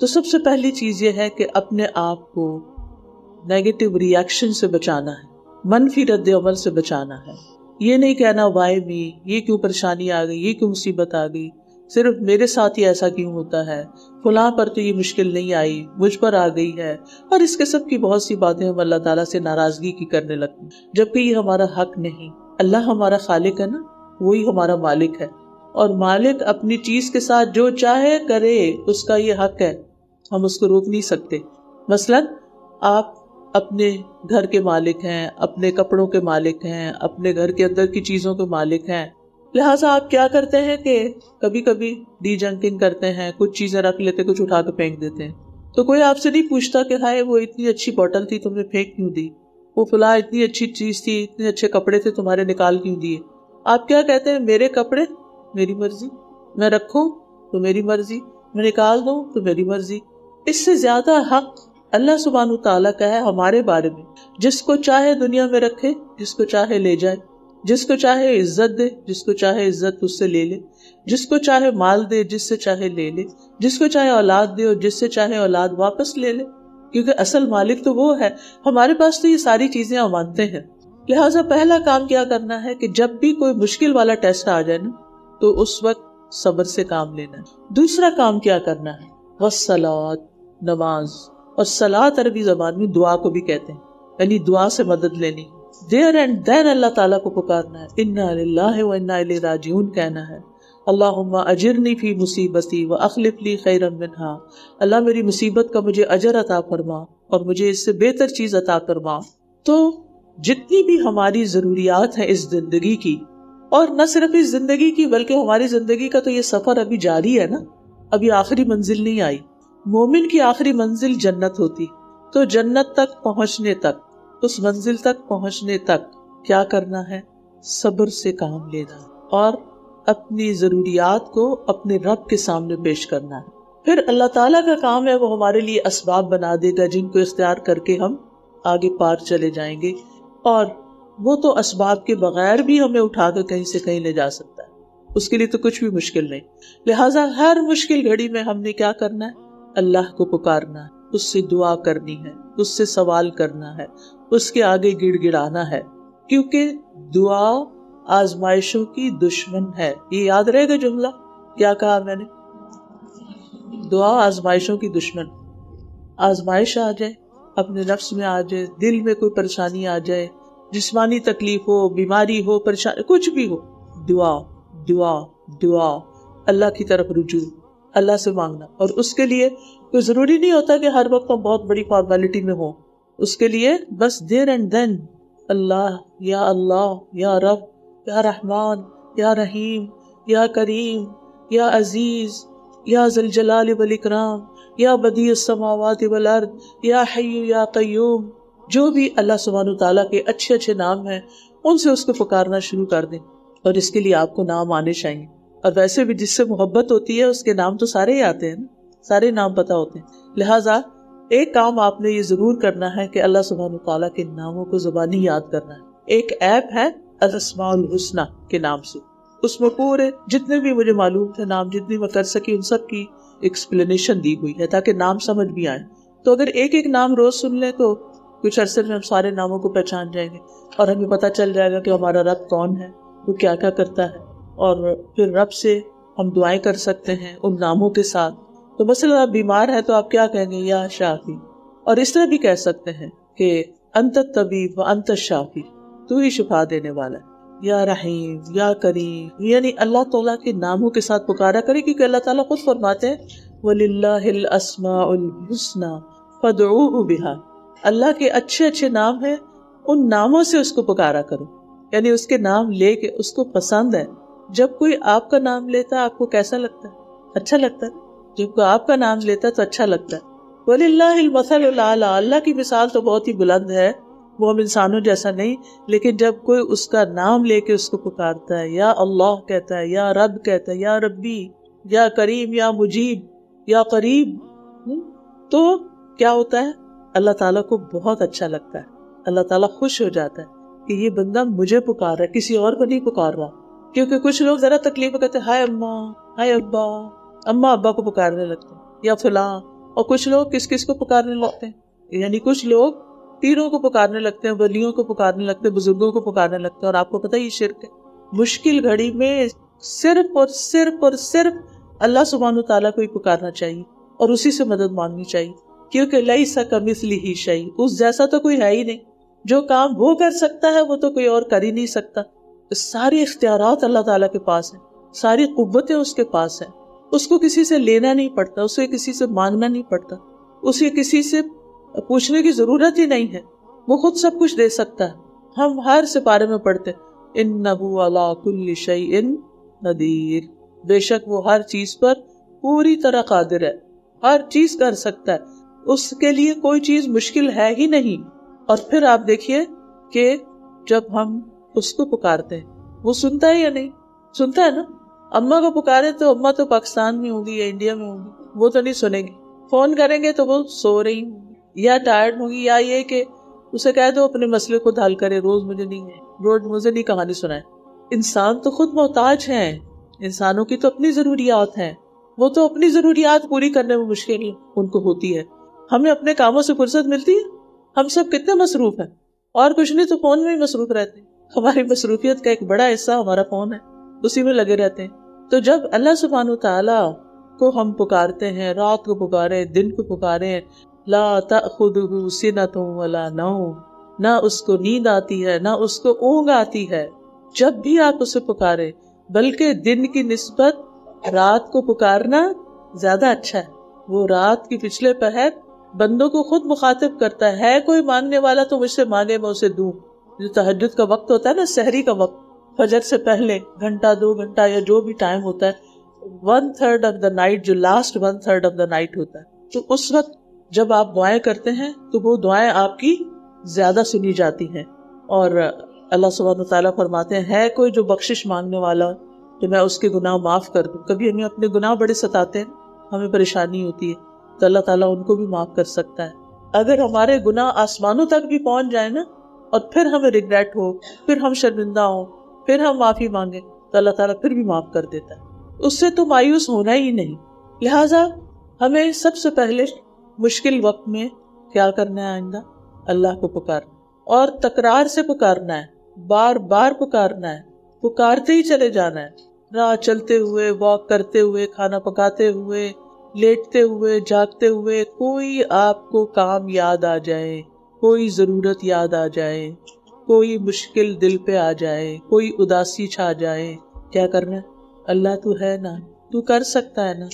تو سب سے پہلی چیز یہ ہے کہ اپنے آپ کو نیگیٹو ریاکشن سے بچانا ہے، منفی رد عمل سے بچانا ہے. یہ نہیں کہنا وائی می، یہ کیوں پریشانی آ گئی، یہ کیوں مصیبت آ گئی، صرف میرے ساتھ ہی ایسا کیوں ہوتا ہے، فلاں پر تو یہ مشکل نہیں آئی، مجھ پر آ گئی ہے. اور اس قسم کی بہت سی باتیں ہم اللہ تعالیٰ سے ناراضگی کی کرنے لگتے ہیں، جبکہ یہ ہمارا حق نہیں. اللہ ہمارا خالق ہے نا، وہی ہمارا مالک ہے، اور مالک اپنی چیز کے ساتھ جو چاہے کرے، اس کا یہ حق ہے، ہم اس کو روک نہیں سکتے. مثلاً آپ اپنے گھر کے مالک ہیں، اپنے کپڑوں کے مالک ہیں، اپنے گھر کے اندر کی چیزوں کے مالک ہیں، لہٰذا آپ کیا کرتے ہیں کہ کبھی کبھی ڈی جنکنگ کرتے ہیں، کچھ چیزیں رکھ لیتے، کچھ اٹھا کے پھینک دیتے ہیں. تو کوئی آپ سے نہیں پوچھتا کہ ہائے وہ اتنی اچھی بوٹل تھی تم نے پھینک کیوں دی، وہ فلاں اتنی اچھی چیز تھی، اتنے اچھے کپڑے تھے تمہارے نکال کیوں دیے. آپ کیا کہتے ہیں، میرے کپڑے میری مرضی، میں رکھوں تو میری مرضی، میں نکال دوں تو میری مرضی. اس سے زیادہ حق اللہ سبحانہ تعالیٰ کا ہے ہمارے بارے میں. جس کو چاہے دنیا میں رکھے، جس کو چاہے لے جائے، جس کو چاہے عزت دے، جس کو چاہے عزت اس سے لے لے، جس کو چاہے مال دے، جس سے چاہے لے لے، جس کو چاہے اولاد دے اور جس سے چاہے اولاد واپس لے لے، کیونکہ اصل مالک تو وہ ہے. ہمارے پاس تو یہ ساری چیزیں امانتیں ہیں. لہٰذا پہلا کام کیا کرنا ہے کہ جب بھی کوئی مشکل والا ٹیسٹ آ جائے نا، تو اس وقت صبر سے کام لینا ہے. دوسرا کام کیا کرنا ہے، والصلاۃ، نماز. اور صلاۃ عربی زبان میں دعا کو بھی کہتے ہیں، یعنی دعا سے مدد لینی. دیر اینڈ دین اللہ تعالیٰ کو پکارنا ہے، انا للہ و انا الیہ راجعون کہنا ہے. اللہم اجرنی فی مصیبتی واخلف لی خیرا منہا. اللہ میری مصیبت کا مجھے اجر عطا فرما اور مجھے اس سے بہتر چیز عطا فرما. تو جتنی بھی ہماری ضروریات ہیں اس زندگی کی، اور نہ صرف اس زندگی کی بلکہ ہماری زندگی کا تو یہ سفر ابھی جاری ہے نا، ابھی آخری منزل نہیں آئی. مومن کی آخری منزل جنت ہوتی. تو جنت تک پہنچنے تک، اس منزل تک پہنچنے تک کیا کرنا ہے، صبر سے کام لینا اور اپنی ضروریات کو اپنے رب کے سامنے پیش کرنا ہے. پھر اللہ تعالیٰ کا کام ہے وہ ہمارے لیے اسباب بنا دے گا جن کو اختیار کر کے ہم آگے پار چلے جائیں گے. اور وہ تو اسباب کے بغیر بھی ہمیں اٹھا کر کہیں سے کہیں لے جا سکتا ہے، اس کے لیے تو کچھ بھی مشکل نہیں. لہٰذا ہر مشکل گھڑی میں ہم نے کیا کرنا ہے، اللہ کو پکارنا ہے، اس سے دعا کرنی ہے، اس سے سوال کرنا ہے، اس کے آگے گڑ گڑانا ہے. کیونکہ دعا آزمائشوں کی دشمن ہے. یہ یاد رہے گا جملہ، کیا کہا میں نے، دعا آزمائشوں کی دشمن. آزمائش آ جائے، اپنے نفس میں آ جائے، دل میں کوئی پریشانی آ جائے، جسمانی تکلیف ہو، بیماری ہو، پریشانی کچھ بھی ہو، دعا دعا دعا، اللہ کی طرف رجوع، اللہ سے مانگنا. اور اس کے لیے کوئی ضروری نہیں ہوتا کہ ہر وقت ہم بہت بڑی فارمیلٹی میں ہوں. اس کے لیے بس دیر اینڈ دین اللہ یا رب یا رحمان یا رحیم یا کریم یا عزیز یا ذی الجلال والاکرام یا بدیع السماوات والارض یا حی یا قیوم، جو بھی اللہ سبحانہ تعالیٰ کے اچھے اچھے نام ہیں ان سے اس کو پکارنا شروع کر دیں. اور اس کے لیے آپ کو نام آنے چاہیے. اور ویسے بھی جس سے محبت ہوتی ہے اس کے نام تو سارے ہی آتے ہیں نا، سارے نام پتہ ہوتے ہیں. لہٰذا ایک کام آپ نے یہ ضرور کرنا ہے کہ اللہ سبحانہ تعالیٰ کے ناموں کو زبانی یاد کرنا ہے. ایک ایپ ہے الاسماء الحسنی کے نام سے، اس میں پورے جتنے بھی مجھے معلوم تھے نام، جتنی میں کر سکی ان سب کی ایکسپلینیشن دی ہوئی ہے تاکہ نام سمجھ بھی آئے. تو اگر ایک ایک نام روز سن لیں تو کچھ عرصے میں ہم سارے ناموں کو پہچان جائیں گے اور ہمیں پتہ چل جائے گا کہ ہمارا رب کون ہے، وہ کیا کیا کرتا ہے. اور پھر رب سے ہم دعائیں کر سکتے ہیں ان ناموں کے ساتھ. تو مثلا آپ بیمار ہیں تو آپ کیا کہیں گے، یا شافی. اور اس طرح بھی کہہ سکتے ہیں کہ انت الطبیب و انت الشافی، تو ہی شفا دینے والا ہے. یا رحیم یا کریم، یعنی اللہ تعالیٰ کے ناموں کے ساتھ پکارا کرے، کیونکہ اللہ تعالیٰ خود فرماتے ہیں وَلِلَّهِ الْأَسْمَاءُ الْحُسْنَى فَادْعُوهُ بِهَا. اللہ کے اچھے اچھے نام ہیں، ان ناموں سے اس کو پکارا کرو. یعنی اس کے نام لے کے اس کو پسند ہے. جب کوئی آپ کا نام لیتا ہے آپ کو کیسا لگتا ہے، اچھا لگتا ہے. جب کوئی آپ کا نام لیتا ہے تو اچھا لگتا ہے. وَلِلَّهِ الْمَثَلُ الْأَعْلَىٰ، اللہ کی مثال تو بہت ہی بلند ہے، وہ ہم انسانوں جیسا نہیں. لیکن جب کوئی اس کا نام لے کے اس کو پکارتا ہے، یا اللہ کہتا ہے، یا رب کہتا ہے، یا ربی، یا کریم، یا مجیب، یا قریب، تو کیا ہوتا ہے، اللہ تعالیٰ کو بہت اچھا لگتا ہے. اللہ تعالیٰ خوش ہو جاتا ہے کہ یہ بندہ مجھے پکار رہا ہے، کسی اور کو نہیں پکار رہا. کیونکہ کچھ لوگ ذرا تکلیف کہتے ہیں ہائے اماں، ہائے ابا، اماں ابا کو پکارنے لگتے ہیں، یا فلاں اور کچھ لوگ کس کس کو پکارنے لگتے ہیں، یعنی کچھ لوگ پیروں کو پکارنے لگتے ہیں، ولیوں کو پکارنے لگتے ہیں، بزرگوں کو پکارنے لگتے ہیں، اور آپ کو پتہ یہ شرک ہے۔ مشکل گھڑی میں صرف اور صرف اور صرف اللہ سبحانہ تعالیٰ کو ہی پکارنا چاہیے اور اسی سے مدد مانگنی چاہیے، کیونکہ لیس کمثلہ شیء، اس جیسا تو کوئی ہے ہی نہیں۔ جو کام وہ کر سکتا ہے وہ تو کوئی اور کر ہی نہیں سکتا۔ ساری اختیارات اللہ تعالیٰ کے پاس ہیں، ساری قوتیں اس کے پاس ہیں، اس کو کسی سے لینا نہیں پڑتا، اسے کسی سے مانگنا نہیں پڑتا، اسے کسی سے پوچھنے کی ضرورت ہی نہیں ہے، وہ خود سب کچھ دے سکتا ہے۔ ہم ہر سپارے میں پڑھتے انہ علی کل شیء قدیر، بے شک وہ ہر چیز پر پوری طرح قادر ہے، ہر چیز کر سکتا ہے، اس کے لیے کوئی چیز مشکل ہے ہی نہیں۔ اور پھر آپ دیکھیے کہ جب ہم اس کو پکارتے ہیں وہ سنتا ہے یا نہیں؟ سنتا ہے نا۔ اماں کو پکارے تو اماں تو پاکستان میں ہوں گی یا انڈیا میں ہوں گی، وہ تو نہیں سنیں گی۔ فون کریں گے تو وہ سو رہی ہوں گی یا ٹائرڈ ہوں گی، یا یہ کہ اسے کہہ دو اپنے مسئلے کو حل کرے، روز مجھے نہیں کہانی سنائے۔ انسان تو خود محتاج ہیں، انسانوں کی تو اپنی ضروریات ہیں، وہ تو اپنی ضروریات پوری کرنے میں مشکل ان کو ہوتی ہے۔ ہمیں اپنے کاموں سے فرصت ملتی ہے؟ ہم سب کتنے مصروف ہیں، اور کچھ نہیں تو فون میں ہی مصروف رہتے ہیں۔ ہماری مصروفیت کا ایک بڑا حصہ ہمارا فون ہے، اسی میں لگے رہتے ہیں۔ تو جب اللہ سبحانہ تعالیٰ کو ہم پکارتے ہیں، رات کو پکارے، دن کو پکارے، لا تأخذہ سنۃ ولا نوم، نہ اس کو نیند آتی ہے نہ اس کو اونگ آتی ہے، جب بھی آپ اسے پکارے، بلکہ دن کی نسبت رات کو پکارنا زیادہ اچھا ہے۔ وہ رات کی پچھلے پہر بندوں کو خود مخاطب کرتا ہے کوئی مانگنے والا تو مجھ سے مانگے، میں اسے دوں۔ جو تہجد کا وقت ہوتا ہے نا، سحری کا وقت، فجر سے پہلے گھنٹہ 2 گھنٹہ یا جو بھی ٹائم ہوتا ہے، 1/3 آف دا نائٹ، جو لاسٹ 1/3 آف دا نائٹ ہوتا ہے، تو اس وقت جب آپ دعائیں کرتے ہیں تو وہ دعائیں آپ کی زیادہ سنی جاتی ہیں۔ اور اللہ سبحانہ تعالیٰ فرماتے ہیں ہے کوئی جو بخشش مانگنے والا تو میں اس کے گناہ معاف کر دوں۔ کبھی ہمیں اپنے گناہ بڑے ستاتے ہیں، ہمیں پریشانی ہوتی ہے، تو اللہ تعالیٰ ان کو بھی معاف کر سکتا ہے۔ اگر ہمارے گناہ آسمانوں تک بھی پہنچ جائیں نا، اور پھر ہمیں ریگریٹ ہو، پھر ہم شرمندہ ہوں، پھر ہم معافی مانگیں، تو اللہ تعالیٰ پھر بھی معاف کر دیتا ہے۔ اس سے تو مایوس ہونا ہی نہیں۔ لہٰذا ہمیں سب سے پہلے مشکل وقت میں کیا کرنا ہے؟ آئندہ اللہ کو پکارنا، اور تکرار سے پکارنا ہے، بار بار پکارنا ہے، پکارتے ہی چلے جانا ہے۔ راہ چلتے ہوئے، واک کرتے ہوئے، کھانا پکاتے ہوئے، لیٹتے ہوئے، جاگتے ہوئے، کوئی آپ کو کام یاد آ جائے، کوئی ضرورت یاد آ جائے، کوئی مشکل دل پہ آ جائے، کوئی اداسی چھا جائے، کیا کرنا ہے؟ اللہ تو ہے نا، تو کر سکتا ہے نا۔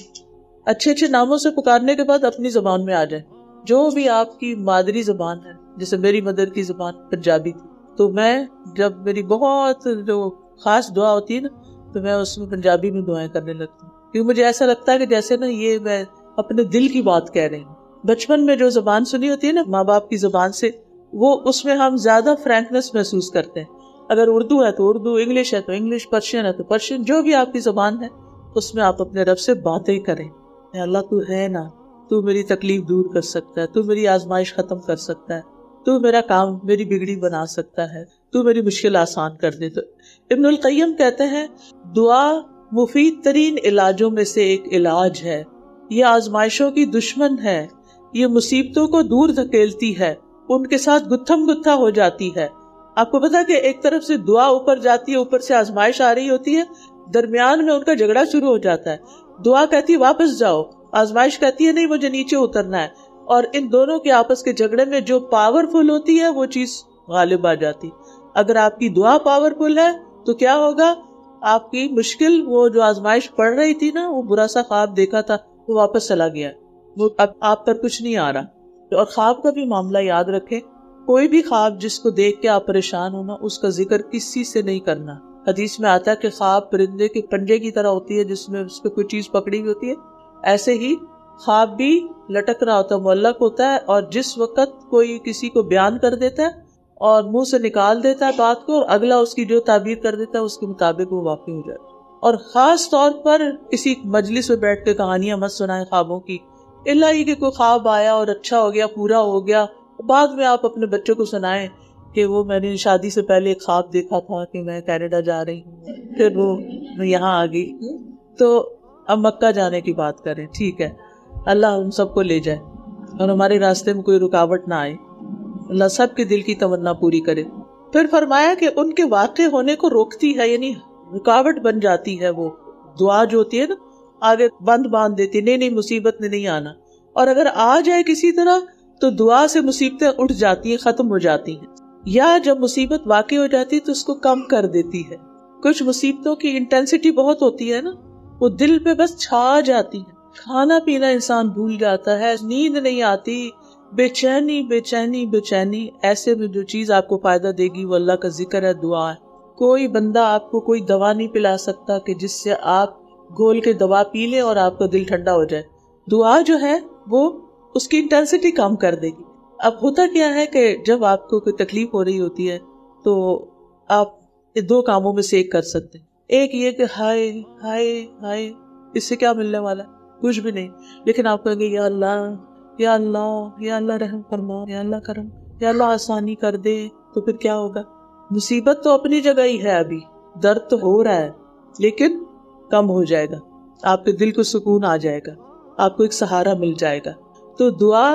اچھے اچھے ناموں سے پکارنے کے بعد اپنی زبان میں آ جائے، جو بھی آپ کی مادری زبان ہے۔ جیسے میری مدر کی زبان پنجابی تھی، تو میں جب میری بہت جو خاص دعا ہوتی ہے نا، تو میں اس میں پنجابی میں دعائیں کرنے لگتی ہوں، کیونکہ مجھے ایسا لگتا ہے کہ جیسے نا یہ میں اپنے دل کی بات کہہ رہی ہوں۔ بچپن میں جو زبان سنی ہوتی ہے نا ماں باپ کی زبان سے، وہ اس میں ہم زیادہ فرینکنس محسوس کرتے ہیں۔ اگر اردو ہے تو اردو، انگلش ہے تو انگلش، پرشین ہے تو پرشین، جو بھی آپ کی زبان ہے اس میں آپ اپنے رب سے باتیں کریں۔ اللہ تو ہے نا، تو میری تکلیف دور کر سکتا ہے، تو میری آزمائش ختم کر سکتا ہے، تو میرا کام، میری بگڑی بنا سکتا ہے، تو میری مشکل آسان کر دے۔ تو ابن القیم کہتے ہیں دعا مفید ترین علاجوں میں سے ایک علاج ہے، یہ آزمائشوں کی دشمن ہے، یہ مصیبتوں کو دور دھکیلتی ہے، ان کے ساتھ گتھم گتھا ہو جاتی ہے۔ آپ کو پتا کہ ایک طرف سے دعا اوپر جاتی ہے، اوپر سے آزمائش آ رہی ہوتی ہے، درمیان میں ان کا جھگڑا شروع ہو جاتا ہے۔ دعا کہتی ہے واپس جاؤ، آزمائش کہتی ہے نہیں مجھے نیچے اترنا ہے، اور ان دونوں کے آپس کے جھگڑے میں جو پاورفل ہوتی ہے وہ چیز غالب آ جاتی۔ اگر آپ کی دعا پاورفل ہے تو کیا ہوگا؟ آپ کی مشکل، وہ جو آزمائش پڑ رہی تھی نا، وہ برا سا خواب دیکھا تھا، وہ واپس چلا گیا، وہ اب آپ پر کچھ نہیں آ رہا۔ اور خواب کا بھی معاملہ یاد رکھیں، کوئی بھی خواب جس کو دیکھ کے آپ پریشان ہونا، اس کا ذکر کسی سے نہیں کرنا۔ حدیث میں آتا ہے کہ خواب پرندے کے پنجے کی طرح ہوتی ہے، جس میں اس پہ کوئی چیز پکڑی ہوئی ہوتی ہے، ایسے ہی خواب بھی لٹک رہا ہوتا ہے، معلق ہوتا ہے، اور جس وقت کوئی کسی کو بیان کر دیتا ہے اور منہ سے نکال دیتا ہے بات کو، اور اگلا اس کی جو تعبیر کر دیتا ہے اس کے مطابق وہ واقع ہو جاتا ہے۔ اور خاص طور پر کسی مجلس میں بیٹھ کے کہانیاں مت سنائیں خوابوں کی، الا یہ کہ کوئی خواب آیا اور اچھا ہو گیا، پورا ہو گیا، بعد میں آپ اپنے بچوں کو سنائیں کہ وہ میں نے شادی سے پہلے ایک خواب دیکھا تھا کہ میں کینیڈا جا رہی ہوں، پھر وہ میں یہاں آ گئی، تو اب مکہ جانے کی بات کریں، ٹھیک ہے۔ اللہ ہم سب کو لے جائے اور ہمارے راستے میں کوئی رکاوٹ نہ آئے. اللہ سب کے دل کی تمنا پوری کرے. پھر فرمایا کہ ان کے واقع ہونے کو روکتی ہے، یعنی رکاوٹ بن جاتی ہے وہ دعا جو ہوتی ہے نا، آگے بند باندھ دیتی، نہیں مصیبت نے نہیں آنا. اور اگر آ جائے کسی طرح تو دعا سے مصیبتیں اٹھ جاتی ہیں، ختم ہو جاتی ہیں. یا جب مصیبت واقع ہو جاتی ہے تو اس کو کم کر دیتی ہے. کچھ مصیبتوں کی انٹینسٹی بہت ہوتی ہے نا، وہ دل پہ بس چھا جاتی ہے، کھانا پینا انسان بھول جاتا ہے، نیند نہیں آتی، بے چینی بے چینی بے چینی. ایسے میں جو چیز آپ کو فائدہ دے گی وہ اللہ کا ذکر ہے، دعا ہے. کوئی بندہ آپ کو کوئی دوا نہیں پلا سکتا کہ جس سے آپ گھول کے دوا پی لیں اور آپ کا دل ٹھنڈا ہو جائے. دعا جو ہے وہ اس کی انٹینسٹی کم کر دے گی. اب ہوتا کیا ہے کہ جب آپ کو کوئی تکلیف ہو رہی ہوتی ہے تو آپ دو کاموں میں سے ایک کر سکتے ہیں. ایک یہ کہ ہائے ہائے ہائے، اس سے کیا ملنے والا ہے؟ کچھ بھی نہیں. لیکن آپ کہیں گے یا اللہ یا اللہ یا اللہ رحم فرما، یا اللہ کرم، یا اللہ آسانی کر دے. تو پھر کیا ہوگا؟ مصیبت تو اپنی جگہ ہی ہے، ابھی درد تو ہو رہا ہے لیکن کم ہو جائے گا. آپ کے دل کو سکون آ جائے گا، آپ کو ایک سہارا مل جائے گا. تو دعا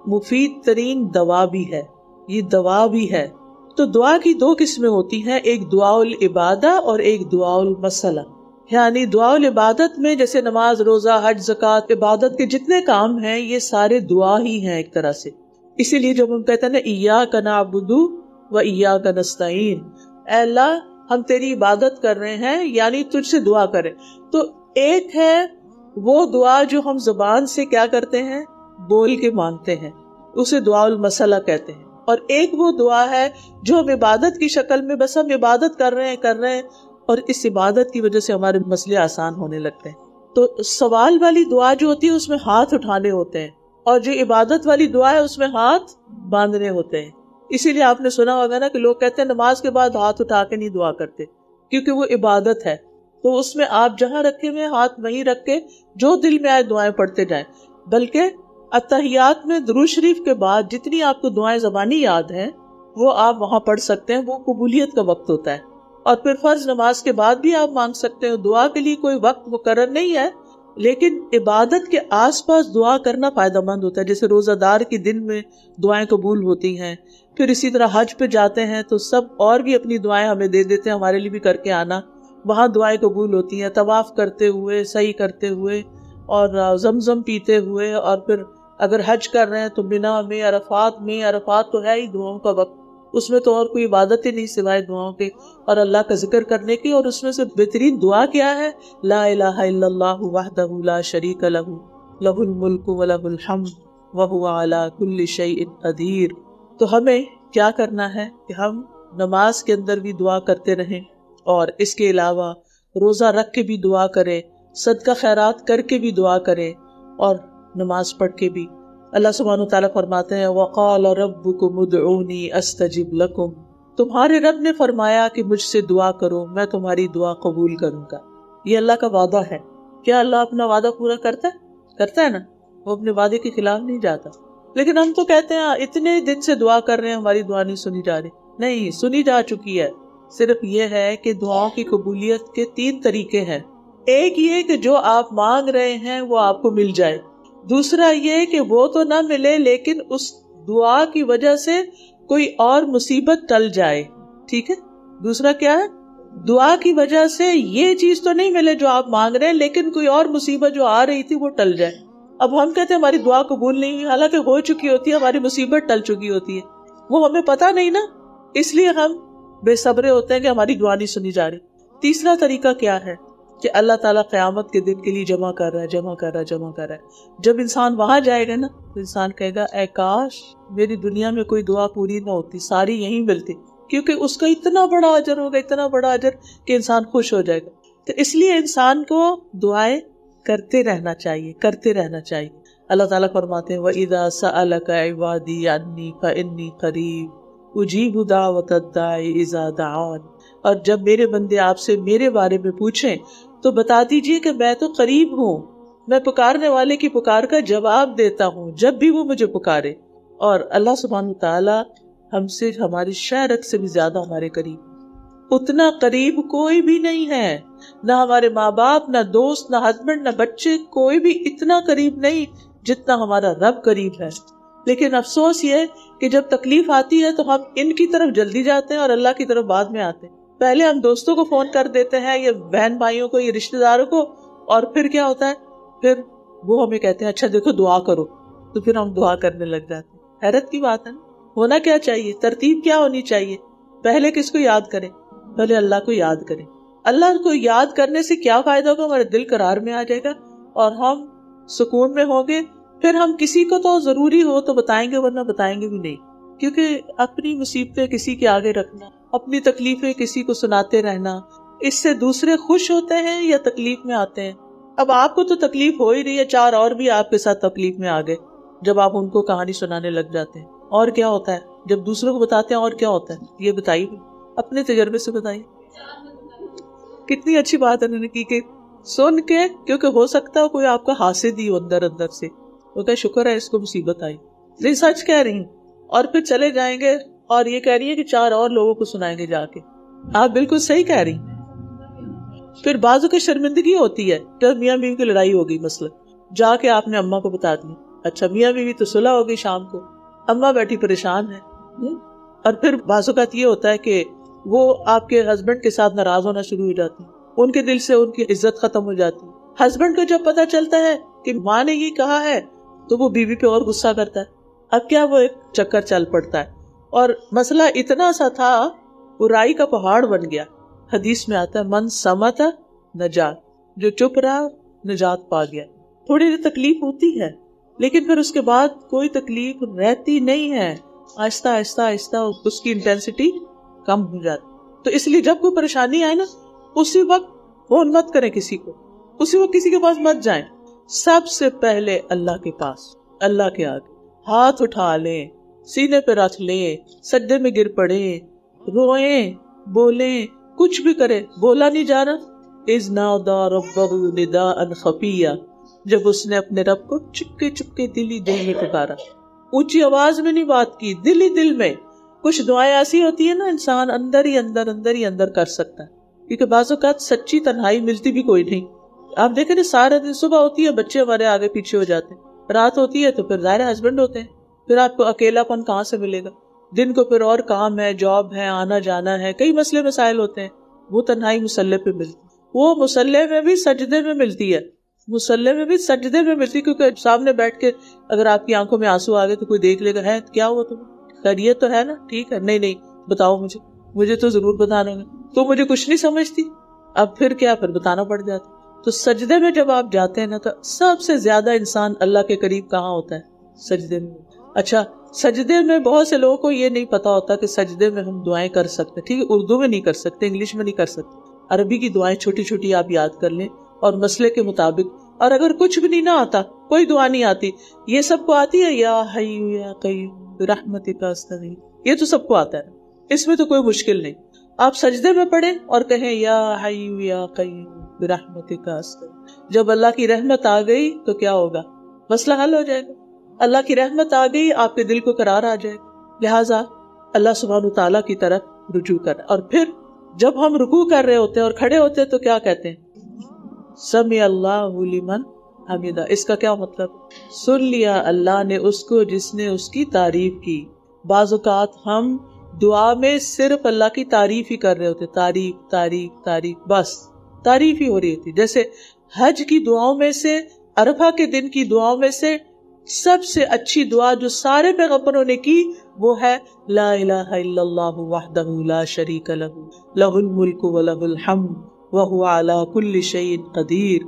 مفید ترین دوا بھی ہے، یہ دوا بھی ہے. تو دعا کی دو قسمیں ہوتی ہیں، ایک دعا العبادہ اور ایک دعا المسئلہ. یعنی دعا العبادت میں جیسے نماز، روزہ، حج، زکوٰۃ، عبادت کے جتنے کام ہیں یہ سارے دعا ہی ہیں ایک طرح سے. اسی لیے جب ہم کہتے ہیں نا ایاک نعبد و ایاک نستعین، اے اللہ ہم تیری عبادت کر رہے ہیں یعنی تجھ سے دعا کریں. تو ایک ہے وہ دعا جو ہم زبان سے کیا کرتے ہیں، بول کے مانگتے ہیں، اسے دعا المسئلہ کہتے ہیں. اور ایک وہ دعا ہے جو ہم عبادت کی شکل میں بس ہم عبادت کر رہے ہیں اور اس عبادت کی وجہ سے ہمارے مسئلے آسان ہونے لگتے ہیں. تو سوال والی دعا جو ہوتی ہے اس میں ہاتھ اٹھانے ہوتے ہیں، اور جو عبادت والی دعا ہے اس میں ہاتھ باندھنے ہوتے ہیں. اسی لیے آپ نے سنا ہوگا نا کہ لوگ کہتے ہیں نماز کے بعد ہاتھ اٹھا کے نہیں دعا کرتے، کیونکہ وہ عبادت ہے. تو اس میں آپ جہاں رکھے ہوئے ہاتھ وہیں رکھ کے جو دل میں آئے دعائیں پڑھتے جائیں. بلکہ اتحیات میں درود شریف کے بعد جتنی آپ کو دعائیں زبانی یاد ہیں وہ آپ وہاں پڑھ سکتے ہیں، وہ قبولیت کا وقت ہوتا ہے. اور پھر فرض نماز کے بعد بھی آپ مانگ سکتے ہیں. دعا کے لیے کوئی وقت مقرر نہیں ہے، لیکن عبادت کے آس پاس دعا کرنا فائدہ مند ہوتا ہے. جیسے روزہ دار کے دن میں دعائیں قبول ہوتی ہیں، پھر اسی طرح حج پہ جاتے ہیں تو سب اور بھی اپنی دعائیں ہمیں دے دیتے ہیں، ہمارے لیے بھی کر کے آنا، وہاں دعائیں قبول ہوتی ہیں. طواف کرتے ہوئے، سعی کرتے ہوئے، اور زمزم پیتے ہوئے، اور پھر اگر حج کر رہے ہیں تو منا میں، عرفات تو ہے ہی دعاؤں کا وقت، اس میں تو اور کوئی عبادت ہی نہیں سوائے دعاؤں کے اور اللہ کا ذکر کرنے کی. اور اس میں سے بہترین دعا کیا ہے؟ لا الہ الا اللہ وحدہ لا شریک لہ لہ الملک ولہ الحمد وہو علی کل شیء قدیر. تو ہمیں کیا کرنا ہے کہ ہم نماز کے اندر بھی دعا کرتے رہیں، اور اس کے علاوہ روزہ رکھ کے بھی دعا کریں، صدقہ خیرات کر کے بھی دعا کریں، اور نماز پڑھ کے بھی. اللہ سبحانہ وتعالیٰ فرماتے ہیں وَقَالَ رَبُّكُمُ ادْعُونِي أَسْتَجِبْ لَكُمْ، تمہارے رب نے فرمایا کہ مجھ سے دعا کرو، میں تمہاری دعا قبول کروں گا. یہ اللہ کا وعدہ ہے. کیا اللہ اپنا وعدہ پورا کرتا ہے نا؟ وہ اپنے وعدے کے خلاف نہیں جاتا. لیکن ہم تو کہتے ہیں اتنے دن سے دعا کر رہے ہیں، ہماری دعا نہیں سنی جا رہی. نہیں، سنی جا چکی ہے. صرف یہ ہے کہ دعاؤں کی قبولیت کے 3 طریقے ہیں. ایک یہ کہ جو آپ مانگ رہے ہیں وہ آپ کو مل جائے. دوسرا یہ کہ وہ تو نہ ملے لیکن اس دعا کی وجہ سے کوئی اور مصیبت ٹل جائے. ٹھیک ہے؟ دوسرا کیا ہے؟ دعا کی وجہ سے یہ چیز تو نہیں ملے جو آپ مانگ رہے ہیں، لیکن کوئی اور مصیبت جو آ رہی تھی وہ ٹل جائے. اب ہم کہتے ہیں ہماری دعا قبول نہیں ہوئی، حالانکہ ہو چکی ہوتی ہے، ہماری مصیبت ٹل چکی ہوتی ہے، وہ ہمیں پتہ نہیں نا، اس لیے ہم بے صبرے ہوتے ہیں کہ ہماری دعا نہیں سنی جا رہی. تیسرا طریقہ کیا ہے کہ اللہ تعالیٰ قیامت کے دن کے لیے جمع کر رہا ہے. جب انسان وہاں جائے گا نا تو انسان کہے گا اے کاش میری دنیا میں کوئی دعا پوری نہ ہوتی، ساری یہیں ملتی، کیونکہ اس کا اتنا بڑا اجر ہوگا، اتنا بڑا اجر کہ انسان خوش ہو جائے گا. تو اس لیے انسان کو دعائیں کرتے رہنا چاہیے. اللہ تعالیٰ فرماتے ہیں وَإِذَا سَأَلَكَ عِبَادِي عَنِّي فَإِنِّي قَرِيبٌ أُجِيبُ دَعْوَةَ الدَّاعِ إِذَا دَعَانِ. اور جب میرے بندے آپ سے میرے بارے میں پوچھیں تو بتا دیجئے کہ میں تو قریب ہوں، میں پکارنے والے کی پکار کا جواب دیتا ہوں جب بھی وہ مجھے پکارے. اور اللہ سبحانہ تعالیٰ ہم سے، ہماری شہرت سے بھی زیادہ ہمارے قریب. اتنا قریب کوئی بھی نہیں ہے، نہ ہمارے ماں باپ، نہ دوست، نہ ہسبینڈ، نہ بچے، کوئی بھی اتنا قریب نہیں جتنا ہمارا رب قریب ہے۔ لیکن افسوس یہ کہ جب تکلیف آتی ہے تو ہم ان کی طرف جلدی جاتے ہیں اور اللہ کی طرف بعد میں آتے ہیں۔ پہلے ہم دوستوں کو فون کر دیتے ہیں، یا بہن بھائیوں کو، یا رشتہ داروں کو، اور پھر کیا ہوتا ہے، پھر وہ ہمیں کہتے ہیں اچھا دیکھو دعا کرو، تو پھر ہم دعا کرنے لگ جاتے ہیں۔ حیرت کی بات ہے نا۔ ہونا کیا چاہیے، ترتیب کیا ہونی چاہیے؟ پہلے کس کو یاد کریں؟ پہلے اللہ کو یاد کریں۔ اللہ کو یاد کرنے سے کیا فائدہ ہوگا؟ ہمارا دل قرار میں آ جائے گا اور ہم سکون میں ہوں گے۔ پھر ہم کسی کو تو ضروری ہو تو بتائیں گے، ورنہ بتائیں گے بھی نہیں، کیونکہ اپنی مصیبتیں کسی کے آگے رکھنا، اپنی تکلیفیں کسی کو سناتے رہنا، اس سے دوسرے خوش ہوتے ہیں یا تکلیف میں آتے ہیں۔ اب آپ کو تو تکلیف ہو ہی رہی ہے، چار اور بھی آپ کے ساتھ تکلیف میں آ گئے جب آپ ان کو کہانی سنانے لگ جاتے ہیں۔ اور کیا ہوتا ہے جب دوسروں کو بتاتے ہیں؟ اور کیا ہوتا ہے یہ بتائیے، اپنے تجربے سے بتائیے۔ کتنی اچھی بات انہوں نے کی کہ سن کے، کیونکہ ہو سکتا ہے کوئی آپ کا حاسد ہی ہو اندر سے، وہ کہ شکر ہے اس کو مصیبت آئی، نہیں سچ کہہ رہی ہوں، اور پھر چلے جائیں گے اور یہ کہہ رہی ہے کہ چار اور لوگوں کو سنائیں گے جا کے۔ آپ بالکل صحیح کہہ رہی ہیں۔ پھر بعضوں کی شرمندگی ہوتی ہے، جب میاں بیوی کی لڑائی ہوگی مثلا، جا کے آپ نے اماں کو بتا دیا، اچھا میاں بیوی تو صلح ہوگی شام کو، اماں بیٹھی پریشان ہے، اور پھر بعض اوقات یہ ہوتا ہے کہ وہ آپ کے ہسبینڈ کے ساتھ ناراض ہونا شروع ہو جاتی، ان کے دل سے ان کی عزت ختم ہو جاتی۔ ہسبینڈ کو جب پتا چلتا ہے کہ ماں نے یہ کہا ہے تو وہ بیوی پہ اور غصہ کرتا ہے۔ اب کیا، وہ ایک چکر چل پڑتا ہے، اور مسئلہ اتنا سا تھا وہ رائی کا پہاڑ بن گیا۔ حدیث میں آتا ہے من سمت نجات، جو چپ رہا نجات پا گیا۔ تھوڑی دیر تکلیف ہوتی ہے لیکن پھر اس کے بعد کوئی تکلیف رہتی نہیں ہے، آہستہ آہستہ آہستہ اس کی انٹینسٹی کم ہو جاتی۔ تو اس لیے جب کوئی پریشانی آئے نا، اسی وقت فون مت کریں کسی کو، اسی وقت کسی کے پاس مت جائیں، سب سے پہلے اللہ کے پاس، اللہ کے آگے ہاتھ اٹھا لیں، سینے پہ رکھ لیں، سجدے میں گر پڑیں، روئیں، بولیں، کچھ بھی کریں۔ بولا نہیں جا رہا، اذ نادى ربه نداء خفيا، جب اس نے اپنے رب کو چپکے چپکے دلی دل میں پکارا، اونچی آواز میں نہیں بات کی، دلی دل میں۔ کچھ دعائیں ایسی ہوتی ہیں نا انسان اندر ہی اندر کر سکتا ہے، کیونکہ بعض اوقات سچی تنہائی ملتی بھی کوئی نہیں۔ آپ دیکھیں نا، سارے دن صبح ہوتی ہے بچے ہمارے آگے پیچھے ہو جاتے ہیں، رات ہوتی ہے تو پھر ظاہر ہسبینڈ ہوتے ہیں، پھر آپ کو اکیلا پن کہاں سے ملے گا؟ دن کو پھر اور کام ہے، جاب ہے، آنا جانا ہے، کئی مسئلے مسائل ہوتے ہیں۔ وہ تنہائی مسلح پہ ملتی، وہ مسلح میں بھی سجدے میں ملتی ہے، مسلح میں بھی سجدے میں ملتی، کیونکہ سامنے بیٹھ کے اگر آپ کی آنکھوں میں آنسو آ گئے تو کوئی دیکھ لے گا، ہے کیا ہوا تمہیں، خیریت تو ہے نا، ٹھیک ہے، نہیں بتاؤ مجھے تو ضرور بتانا ہے، تو مجھے کچھ نہیں سمجھتی، اب پھر کیا، پھر بتانا پڑ جاتا۔ تو سجدے میں جب آپ جاتے ہیں نا، تو سب سے زیادہ انسان اللہ کے قریب کہاں ہوتا ہے؟ سجدے میں۔ اچھا، سجدے میں بہت سے لوگوں کو یہ نہیں پتا ہوتا کہ سجدے میں ہم دعائیں کر سکتے، ٹھیک ہے، اردو میں نہیں کر سکتے، انگلش میں نہیں کر سکتے، عربی کی دعائیں چھوٹی چھوٹی آپ یاد کر لیں اور مسئلے کے مطابق۔ اور اگر کچھ بھی نہیں نہ آتا، کوئی دعا نہیں آتی، یہ سب کو آتی ہے، یا حی یا قیوم برحمتک استغیث، یہ تو سب کو آتا ہے، اس میں تو کوئی مشکل نہیں۔ آپ سجدے میں پڑھیں اور کہیں یا حی یا قیوم برحمتک استغیث، جب اللہ کی رحمت آ گئی تو کیا ہوگا؟ مسئلہ حل ہو جائے گا۔ اللہ کی رحمت آ گئی، آپ کے دل کو قرار آ جائے گا، لہٰذا اللہ سبحانہ تعالیٰ کی طرف رجوع کریں۔ اور پھر جب ہم رکوع کر رہے ہوتے ہیں اور کھڑے ہوتے ہیں تو کیا کہتے ہیں؟ سمع اللہ لمن حمدہ۔ اس کا کیا مطلب؟ سن لیا اللہ نے اس کو جس نے اس کی تعریف کی۔ بعض اوقات ہم دعا میں صرف اللہ کی تعریف ہی کر رہے ہوتے، تعریف تعریف تعریف، بس تعریف ہی ہو رہی ہوتی۔ جیسے حج کی دعاؤں میں سے، عرفہ کے دن کی دعاؤں میں سے سب سے اچھی دعا جو سارے پیغمبروں نے کی وہ ہے لا الہ الا اللہ وحدہ لا شریک لہ لہ الملک و لہ الحمد وہو علی کل شیء قدیر۔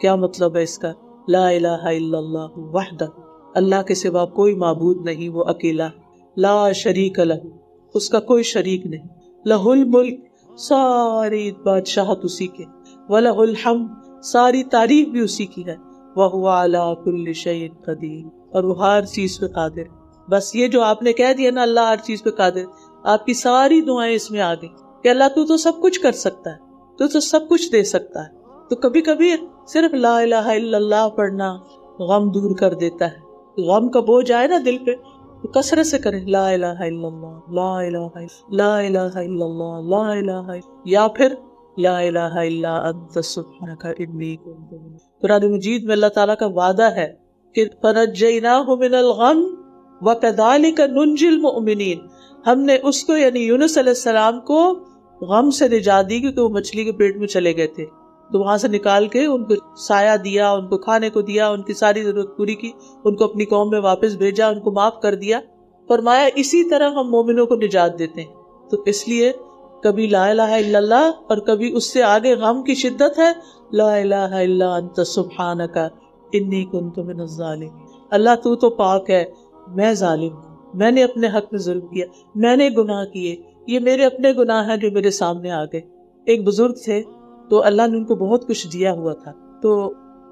کیا مطلب ہے اس کا؟ لا الہ الا اللہ وحدہ، اللہ کے سوا کوئی معبود نہیں، وہ اکیلا، لا شریک لہ، اس کا کوئی شریک نہیں، لہ الملک، ساری بادشاہت اسی کے، وَلَهُ الْحَمْدُ، ساری تعریف بھی اسی کی ہے، وَهُوَ عَلَىٰ كُلِّ شَيْءٍ قَدِيرٌ، اور وہ ہر چیز پہ قادر۔ بس یہ جو آپ نے کہہ دیا نا اللہ ہر چیز پہ قادر، آپ کی ساری دعائیں اس میں آ گئی کہ اللہ تو سب کچھ کر سکتا ہے، تو سب کچھ دے سکتا ہے۔ تو کبھی کبھی صرف لا الہ الا اللہ پڑھنا غم دور کر دیتا ہے۔ غم کا بوجھ آئے نا دل پہ تو کثرت سے کریں لا الہ الا اللہ، لا الہ لا الہ الا اللہ، لا الہ، یا پھر لا الہ الا انت سبحانک انی کنت من۔ قرآن مجید میں اللہ تعالیٰ کا وعدہ ہے کہ فنجیناہ من الغم وکذالک ننجی المؤمنین، ہم نے اس کو یعنی یونس علیہ السلام کو غم سے نجات دی کیونکہ وہ مچھلی کے پیٹ میں چلے گئے تھے، تو وہاں سے نکال کے ان کو سایہ دیا، ان کو کھانے کو دیا، ان کی ساری ضرورت پوری کی، ان کو اپنی قوم میں واپس بھیجا، ان کو معاف کر دیا۔ فرمایا اسی طرح ہم مومنوں کو نجات دیتے ہیں۔ تو اس لیے کبھی لا الہ الا اللہ اور کبھی اس سے آگے غم کی شدت ہے لا الہ الا انت سبحانک انی کنت من الظالمین، اللہ تو پاک ہے، میں ظالم ہوں، میں نے اپنے حق میں ظلم کیا، میں نے گناہ کیے، یہ میرے اپنے گناہ ہیں جو میرے سامنے آ گئے۔ ایک بزرگ تھے تو اللہ نے ان کو بہت کچھ دیا ہوا تھا، تو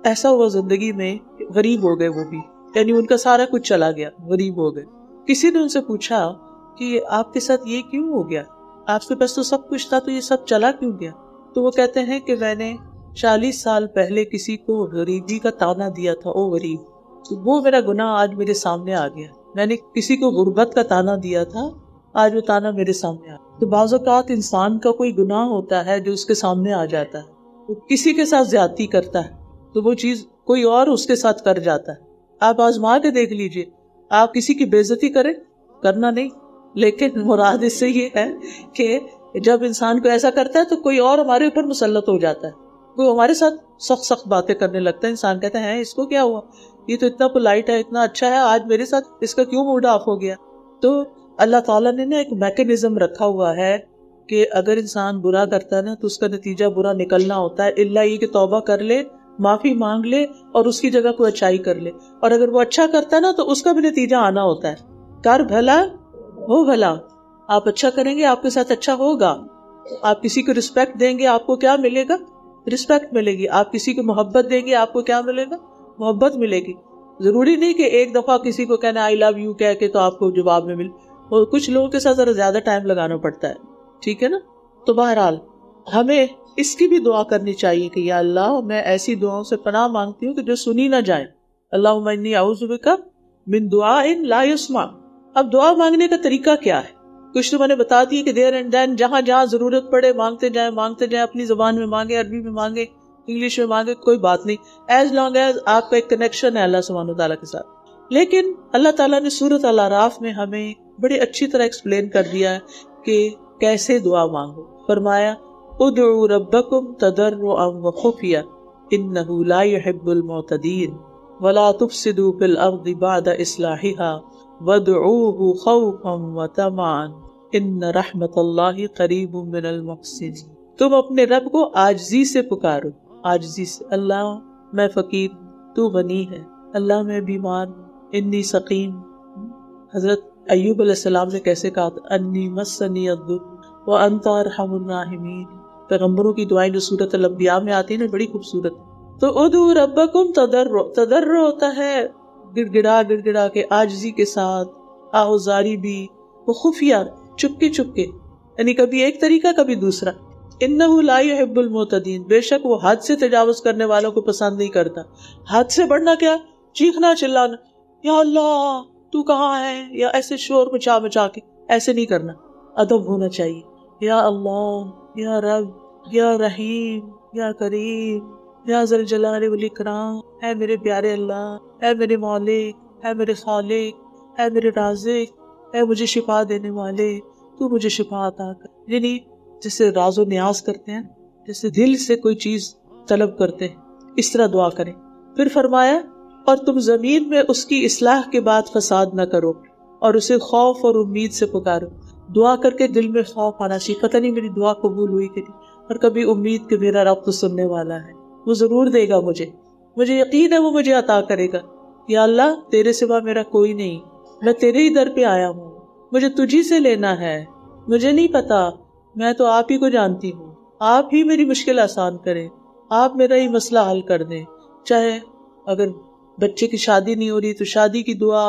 ایسا ہوا زندگی میں غریب ہو گئے وہ بھی، یعنی ان کا سارا کچھ چلا گیا، غریب ہو گئے۔ کسی نے ان سے پوچھا کہ آپ کے ساتھ یہ کیوں ہو گیا، آپ کے پاس تو سب کچھ تھا تو یہ سب چلا کیوں گیا؟ تو وہ کہتے ہیں کہ میں نے 40 سال پہلے کسی کو غریبی کا تانا دیا تھا، او غریب، تو وہ میرا گناہ آج میرے سامنے آ گیا۔ میں نے کسی کو غربت کا تانا دیا تھا، آج وہ تانا میرے سامنے آ گیا۔ تو بعض اوقات انسان کا کوئی گناہ ہوتا ہے جو اس کے سامنے آ جاتا ہے، وہ کسی کے ساتھ زیادتی کرتا ہے تو وہ چیز کوئی اور اس کے ساتھ کر جاتا ہے۔ آپ آزما کے دیکھ لیجئے، آپ کسی کی بے عزتی کریں، کرنا نہیں، لیکن مراد اس سے یہ ہے کہ جب انسان کو ایسا کرتا ہے تو کوئی اور ہمارے اوپر مسلط ہو جاتا ہے، کوئی ہمارے ساتھ سخت سخت باتیں کرنے لگتا ہے، انسان کہتا ہے اس کو کیا ہوا، یہ تو اتنا پولائٹ ہے، اتنا اچھا ہے، آج میرے ساتھ اس کا کیوں موڈ آف ہو گیا؟ تو اللہ تعالیٰ نے نا ایک میکینزم رکھا ہوا ہے کہ اگر انسان برا کرتا ہے نا تو اس کا نتیجہ برا نکلنا ہوتا ہے، الا یہ کہ توبہ کر لے، معافی مانگ لے اور اس کی جگہ کوئی اچھائی کر لے، اور اگر وہ اچھا کرتا ہے نا تو اس کا بھی نتیجہ آنا ہوتا ہے۔ کر بھلا ہو بھلا، آپ اچھا کریں گے آپ کے ساتھ اچھا ہوگا، آپ کسی کو رسپیکٹ دیں گے آپ کو کیا ملے گا؟ رسپیکٹ ملے گی۔ آپ کسی کو محبت دیں گے آپ کو کیا ملے گا؟ محبت ملے گی۔ ضروری نہیں کہ ایک دفعہ کسی کو کہنا آئی لو یو کہہ کے تو آپ کو جواب میں مل، اور کچھ لوگوں کے ساتھ ذرا زیادہ ٹائم لگانا پڑتا ہے، ٹھیک ہے نا؟ تو بہرحال ہمیں اس کی بھی دعا کرنی چاہیے کہ یا اللہ میں ایسی دعاؤں سے پناہ مانگتی ہوں کہ جو سنی نہ جائیں۔ اللہم انی اعوذ بک من دعاء لا یسمع۔ اب دعا مانگنے کا طریقہ کیا ہے؟ کچھ تو میں نے بتا دی کہ دیر اینڈ دین جہاں جہاں ضرورت پڑے مانگتے جائیں، اپنی زبان میں مانگے، عربی میں مانگے، انگلش میں مانگے، کوئی بات نہیں، ایز لانگ ایز آپ کا ایک کنیکشن ہے اللہ سبحانہ وتعالیٰ کے ساتھ۔ لیکن اللہ تعالیٰ نے سورۃ الاعراف میں ہمیں بڑی اچھی طرح ایکسپلین کر دیا ہے کہ کیسے دعا مانگو۔ فرمایا ادعوا ربکم تضرعا وخفیا انہ لا يحب المعتدین ولا تفسدوا فی الارض بعد اصلاحها وادعوه خوفا وطمعا ان رحمت اللہ قریب من المحسنین۔ تم اپنے رب کو عاجزی سے پکارو، عاجزی سے، اللہ میں فقیر، تو غنی ہے، اللہ میں بیمار، انی سقیم۔ حضرت ایوب علیہ السلام نے کیسے کہا تھا انی مسنی الضر وانت ارحم الراحمین۔ پیغمبروں کی دعائیں جو سورۃ الانبیاء میں آتی ہیں نا بڑی خوبصورت۔ تو ادعوا ربکم تضرع ہوتا ہے گڑ گڑا کے، عاجزی کے ساتھ، آہوزاری بھی، وہ خفیہ، چپکے چپکے، یعنی کبھی ایک طریقہ کبھی دوسرا۔ انہ لا يحب المعتدین، بے شک وہ حد سے تجاوز کرنے والوں کو پسند نہیں کرتا۔ حد سے بڑھنا کیا؟ چیخنا چلانا، یا اللہ تو کہاں ہے، یا ایسے شور مچا کے، ایسے نہیں کرنا، ادب ہونا چاہیے۔ یا اللہ، یا رب، یا رحیم، یا کریم، یا ذل جلال والاکرام، اے میرے پیارے اللہ، اے میرے مالک، اے میرے خالق، اے میرے رازق، اے مجھے شفا دینے والے، تو مجھے شفا عطا کر۔ یعنی جیسے راز و نیاز کرتے ہیں، جیسے دل سے کوئی چیز طلب کرتے ہیں، اس طرح دعا کریں۔ پھر فرمایا اور تم زمین میں اس کی اصلاح کے بعد فساد نہ کرو اور اسے خوف اور امید سے پکارو۔ دعا کر کے دل میں خوف آنا چاہیے، پتہ نہیں میری دعا قبول ہوئی کہ نہیں، اور کبھی امید کہ میرا رب تو سننے والا ہے، وہ ضرور دے گا مجھے یقین ہے وہ مجھے عطا کرے گا۔ یا اللہ تیرے سوا میرا کوئی نہیں، میں تیرے ہی در پہ آیا ہوں، مجھے تجھی سے لینا ہے، مجھے نہیں پتا، میں تو آپ ہی کو جانتی ہوں، آپ ہی میری مشکل آسان کریں، آپ میرا ہی مسئلہ حل کر دیں۔ چاہے اگر بچے کی شادی نہیں ہو رہی تو شادی کی دعا،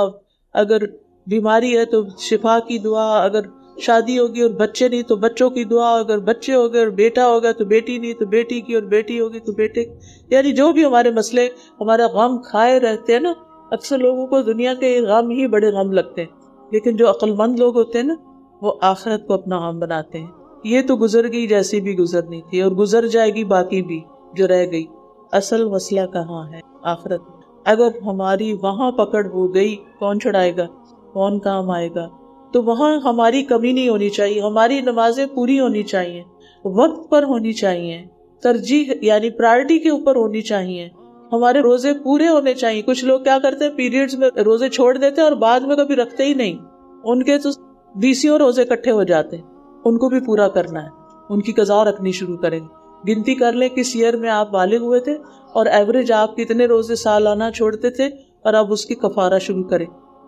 اگر بیماری ہے تو شفا کی دعا، اگر شادی ہوگی اور بچے نہیں تو بچوں کی دعا، اگر بچے ہو گئے اور بیٹا ہوگا تو بیٹی نہیں تو بیٹی کی، اور بیٹی ہوگی تو بیٹے کی، یعنی جو بھی ہمارے مسئلے، ہمارا غم کھائے رہتے ہیں نا، اکثر لوگوں کو دنیا کے غم ہی بڑے غم لگتے ہیں، لیکن جو عقل مند لوگ ہوتے ہیں نا وہ آخرت کو اپنا عام بناتے ہیں. یہ تو گزر گئی جیسی بھی گزرنی تھی اور گزر جائے گی باقی بھی جو رہ گئی. اصل مسئلہ کہاں ہے؟ آخرت. اگر ہماری وہاں پکڑ ہو گئی کون چھڑائے گا؟ کون کام آئے گا؟ تو وہاں ہماری کمی نہیں ہونی چاہیے. ہماری نمازیں پوری ہونی چاہیے, وقت پر ہونی چاہیے, ترجیح یعنی پرائرٹی کے اوپر ہونی چاہیے. ہمارے روزے پورے ہونے چاہیے. کچھ لوگ کیا کرتے ہیں پیریڈز میں روزے چھوڑ دیتے ہیں اور بعد میں کبھی رکھتے ہی نہیں. ان کے تو 20 روزے اکٹھے ہو جاتے ہیں. ان کو بھی پورا کرنا ہے, ان کی قضا رکھنی شروع کریں. گنتی کر لیں کس ایئر میں آپ بالغ ہوئے تھے اور ایوریج آپ کتنے روزے سالانہ چھوڑتے تھے, اور اب اس کی کفارہ شروع کریں.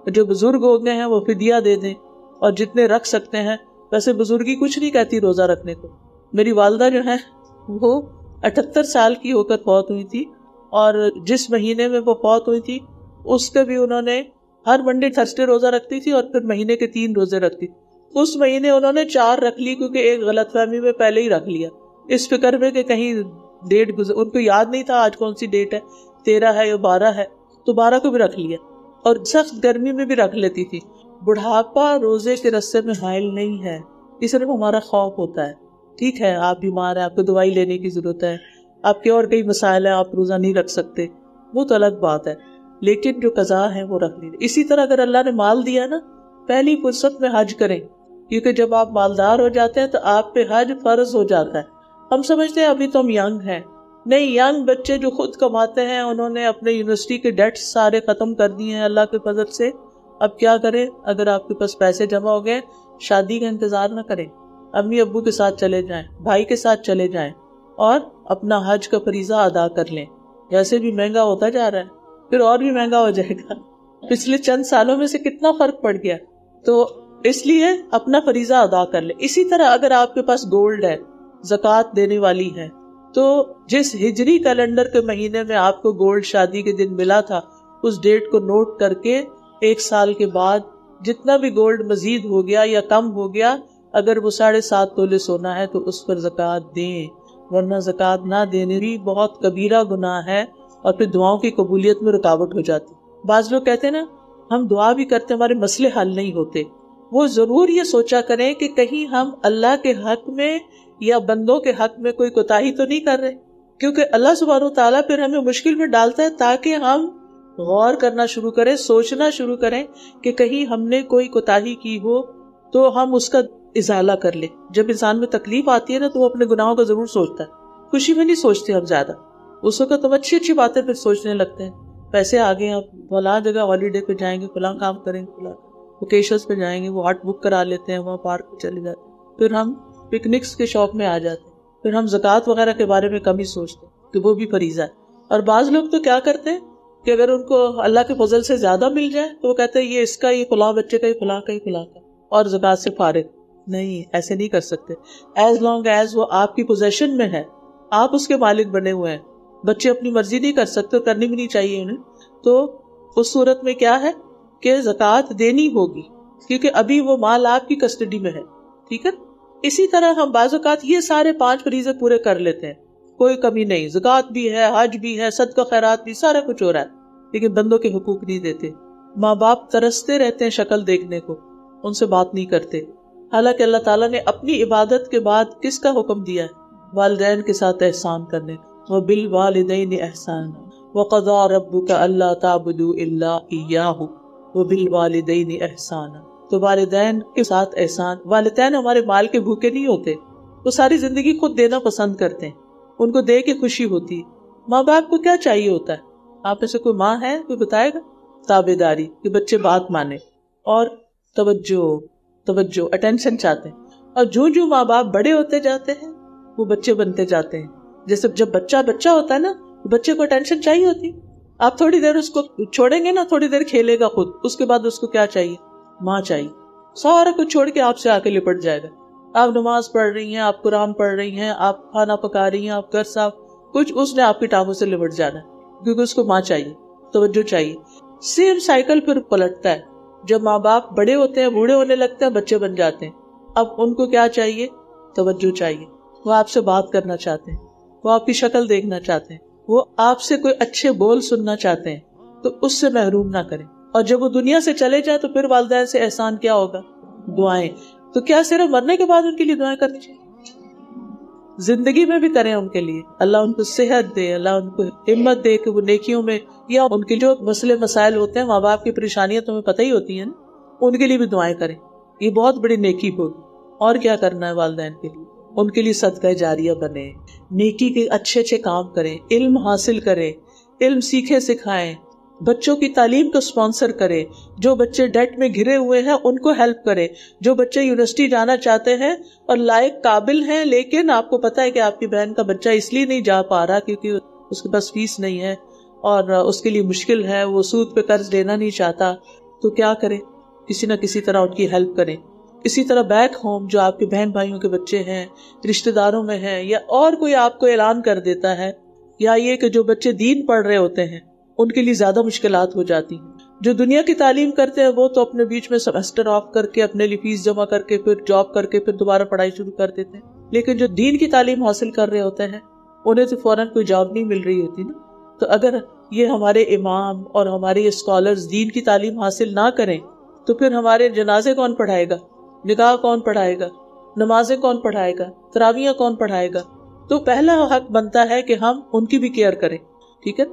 جو بزرگ ہو گئے ہیں وہ فدیہ دے دیں, اور جتنے رکھ سکتے ہیں. ویسے بزرگی کچھ نہیں کہتی روزہ رکھنے کو. میری والدہ جو ہے وہ 78 سال کی ہو کر فوت ہوئی تھی, اور جس مہینے میں وہ فوت ہوئی تھی اس کے بھی انہوں نے ہر منڈے تھرسڈے روزہ رکھتی تھی اور پھر مہینے کے 3 روزے رکھتی. اس مہینے انہوں نے 4 رکھ لی کیونکہ ایک غلط فہمی میں پہلے ہی رکھ لیا, اس فکر میں کہ کہیں ڈیٹ گزر. ان کو یاد نہیں تھا آج کون سی ڈیٹ ہے, 13 ہے یا 12 ہے, تو 12 کو بھی رکھ لیا. اور سخت گرمی میں بھی رکھ لیتی تھی. بڑھاپا روزے کے رستے میں حائل نہیں ہے, اس صرف ہمارا خوف ہوتا ہے. ٹھیک ہے آپ بیمار ہیں, آپ کو دوائی لینے کی ضرورت ہے, آپ کے اور کئی مسائل ہیں, آپ روزہ نہیں رکھ سکتے, وہ تو الگ بات ہے. لیکن جو قضا ہے وہ رکھ لیجیے. اسی طرح اگر اللہ نے مال دیا نا, پہلی فرصت میں حج کریں, کیونکہ جب آپ مالدار ہو جاتے ہیں تو آپ پہ حج فرض ہو جاتا ہے. ہم سمجھتے ہیں ابھی تو ہم ینگ ہیں. نہیں, ینگ بچے جو خود کماتے ہیں انہوں نے اپنے یونیورسٹی کے ڈیٹس سارے ختم کر دیے ہیں اللہ کے فضل سے. اب کیا کریں؟ اگر آپ کے پاس پیسے جمع ہو گئے, شادی کا انتظار نہ کریں, امی ابو کے ساتھ چلے جائیں, بھائی کے ساتھ چلے جائیں اور اپنا حج کا فریضہ ادا کر لیں. جیسے بھی مہنگا ہوتا جا رہا ہے, پھر اور بھی مہنگا ہو جائے گا. پچھلے چند سالوں میں سے کتنا فرق پڑ گیا, تو اس لیے اپنا فریضہ ادا کر لیں. اسی طرح اگر آپ کے پاس گولڈ ہے, زکوٰۃ دینے والی ہے, تو جس ہجری کیلنڈر کے مہینے میں آپ کو گولڈ شادی کے دن ملا تھا, اس ڈیٹ کو نوٹ کر کے 1 سال کے بعد جتنا بھی گولڈ مزید ہو گیا یا کم ہو گیا, اگر وہ 7.5 تولے سونا ہے تو اس پر زکوٰۃ دیں, ورنہ زکوٰۃ نہ دینے بھی بہت کبیرہ گناہ ہے اور پھر دعاؤں کی قبولیت میں رکاوٹ ہو جاتی. بعض لوگ کہتے ہیں نا ہم دعا بھی کرتے ہمارے مسئلے حل نہیں ہوتے. وہ ضرور یہ سوچا کریں کہ کہیں ہم اللہ کے حق میں یا بندوں کے حق میں کوئی کوتاہی تو نہیں کر رہے, کیونکہ اللہ سبحانہ و تعالیٰ پھر ہمیں مشکل میں ڈالتا ہے تاکہ ہم غور کرنا شروع کریں, سوچنا شروع کریں کہ کہیں ہم نے کوئی کوتاہی کی ہو تو ہم اس کا ازالہ کر لیں. جب انسان میں تکلیف آتی ہے نا تو وہ اپنے گناہوں کا ضرور سوچتا ہے, خوشی میں نہیں سوچتے ہم زیادہ. اس وقت ہم اچھی باتیں پھر سوچنے لگتے ہیں. پیسے آ گئے, آپ فلاں جگہ ہالیڈے پہ جائیں گے, فلاں کام کریں گے, فلاں ویکیشنز پہ جائیں گے, وہ ہٹ بک کرا لیتے ہیں, وہاں پارک پہ چلے جاتے ہیں. پھر ہم پکنکس کے شوق میں آ جاتے ہیں. پھر ہم زکوٰۃ وغیرہ کے بارے میں کم ہی سوچتے ہیں کہ وہ بھی فریضہ ہے. اور بعض لوگ تو کیا کرتے ہیں کہ اگر ان کو اللہ کے فضل سے زیادہ مل جائے تو وہ کہتے ہیں یہ اس کا, یہ فلاں بچے کا, یہ فلاں کا, یہ فلاں کا, اور زکوٰۃ سے فارغ. نہیں, ایسے نہیں کر سکتے. ایز لانگ ایز وہ آپ کی پوزیشن میں ہے, آپ اس کے مالک بنے ہوئے ہیں. بچے اپنی مرضی نہیں کر سکتے, کرنی بھی نہیں چاہیے انہیں. تو اس صورت میں کیا ہے کہ زکوٰۃ دینی ہوگی, کیونکہ ابھی وہ مال آپ کی کسٹڈی میں ہے. ٹھیک ہے. اسی طرح ہم بعض اوقات یہ سارے 5 فریضے پورے کر لیتے ہیں, کوئی کمی نہیں, زکوٰۃ بھی ہے, حج بھی ہے, صدقہ خیرات بھی, سارا کچھ ہو رہا ہے, لیکن بندوں کے حقوق نہیں دیتے. ماں باپ ترستے رہتے ہیں شکل دیکھنے کو, ان سے بات نہیں کرتے. حالانکہ اللہ تعالیٰ نے اپنی عبادت کے بعد کس کا حکم دیا ہے؟ والدین کے ساتھ احسان کرنے. وَبِالْوَالِدَيْنِ إِحْسَانًا وَقَضَىٰ رَبُّكَ أَلَّا تَعْبُدُوا إِلَّا إِيَّاهُ وَبِالْوَالِدَيْنِ إِحْسَانًا. تو والدین کے ساتھ احسان. والدین ہمارے مال کے بھوکے نہیں ہوتے, وہ ساری زندگی خود دینا پسند کرتے ہیں, ان کو دے کے خوشی ہوتی ہے. ماں باپ کو کیا چاہیے ہوتا ہے؟ آپ میں سے کوئی ماں ہے کوئی بتائے گا؟ تابعداری, کہ بچے بات مانے, اور توجہ اٹینشن چاہتے ہیں. اور جو ماں باپ بڑے ہوتے جاتے ہیں وہ بچے بنتے جاتے ہیں. جیسے جب بچہ ہوتا ہے نا, بچے کو اٹینشن چاہیے ہوتی. آپ تھوڑی دیر اس کو چھوڑیں گے نا, تھوڑی دیر کھیلے گا خود, اس کے بعد اس کو کیا چاہیے؟ ماں چاہیے. سارا کچھ چھوڑ کے آپ سے آ کے لپٹ جائے گا. آپ نماز پڑھ رہی ہیں, آپ قرآن پڑھ رہی ہیں, آپ کھانا پکا رہی ہیں, آپ گھر صاف, کچھ اس نے آپ کی ٹانگوں سے لپٹ جانا ہے, کیونکہ اس کو ماں چاہیے, توجہ چاہیے. سیم سائیکل پھر پلٹتا ہے. جب ماں باپ بڑے ہوتے ہیں, بوڑھے ہونے لگتے ہیں, بچے بن جاتے ہیں. اب ان کو کیا چاہیے؟ توجہ چاہیے. وہ آپ سے بات کرنا چاہتے ہیں, وہ آپ کی شکل دیکھنا چاہتے ہیں, وہ آپ سے کوئی اچھے بول سننا چاہتے ہیں, تو اس سے محروم نہ کریں. اور جب وہ دنیا سے چلے جائیں تو پھر والدین سے احسان کیا ہوگا؟ دعائیں. تو کیا صرف مرنے کے بعد ان کے لیے دعائیں کرنی چاہیے؟ زندگی میں بھی کریں ان کے لیے. اللہ ان کو صحت دے, اللہ ان کو ہمت دے کہ وہ نیکیوں میں, یا ان کے جو مسئلے مسائل ہوتے ہیں, ماں باپ کی پریشانیاں تمہیں پتہ ہی ہوتی ہیں نا, ان کے لیے بھی دعائیں کریں. یہ بہت بڑی نیکی ہوگی. اور کیا کرنا ہے والدین کے لیے؟ ان کے لیے صدقہ جاریہ بنے, نیکی کے اچھے اچھے کام کریں, علم حاصل کریں, علم سیکھے سکھائیں, بچوں کی تعلیم کو سپانسر کرے, جو بچے ڈیٹ میں گھرے ہوئے ہیں ان کو ہیلپ کرے, جو بچے یونیورسٹی جانا چاہتے ہیں اور لائق قابل ہیں لیکن آپ کو پتا ہے کہ آپ کی بہن کا بچہ اس لیے نہیں جا پا رہا کیونکہ اس کے پاس فیس نہیں ہے اور اس کے لیے مشکل ہے, وہ سود پہ قرض لینا نہیں چاہتا, تو کیا کرے؟ کسی نہ کسی طرح ان کی ہیلپ کریں. اسی طرح بیک ہوم جو آپ کے بہن بھائیوں کے بچے ہیں, رشتہ داروں میں ہیں, یا اور کوئی آپ کو اعلان کر دیتا ہے, یا یہ کہ جو بچے دین پڑھ رہے ہوتے ہیں ان کے لیے زیادہ مشکلات ہو جاتی ہیں. جو دنیا کی تعلیم کرتے ہیں وہ تو اپنے بیچ میں سیمسٹر آف کر کے اپنے لیے فیس جمع کر کے پھر جاب کر کے پھر دوبارہ پڑھائی شروع کر دیتے ہیں, لیکن جو دین کی تعلیم حاصل کر رہے ہوتے ہیں انہیں تو فوراً کوئی جاب نہیں مل رہی ہوتی نا. تو اگر یہ ہمارے امام اور ہمارے اسکالرز دین کی تعلیم حاصل نہ کریں تو پھر ہمارے جنازے کون پڑھائے گا, نکاح کون پڑھائے گا, نمازیں کون پڑھائے گا, تراویحیں کون پڑھائے گا؟ تو پہلا حق بنتا ہے کہ ہم ان کی بھی کیئر کریں. ٹھیک ہے.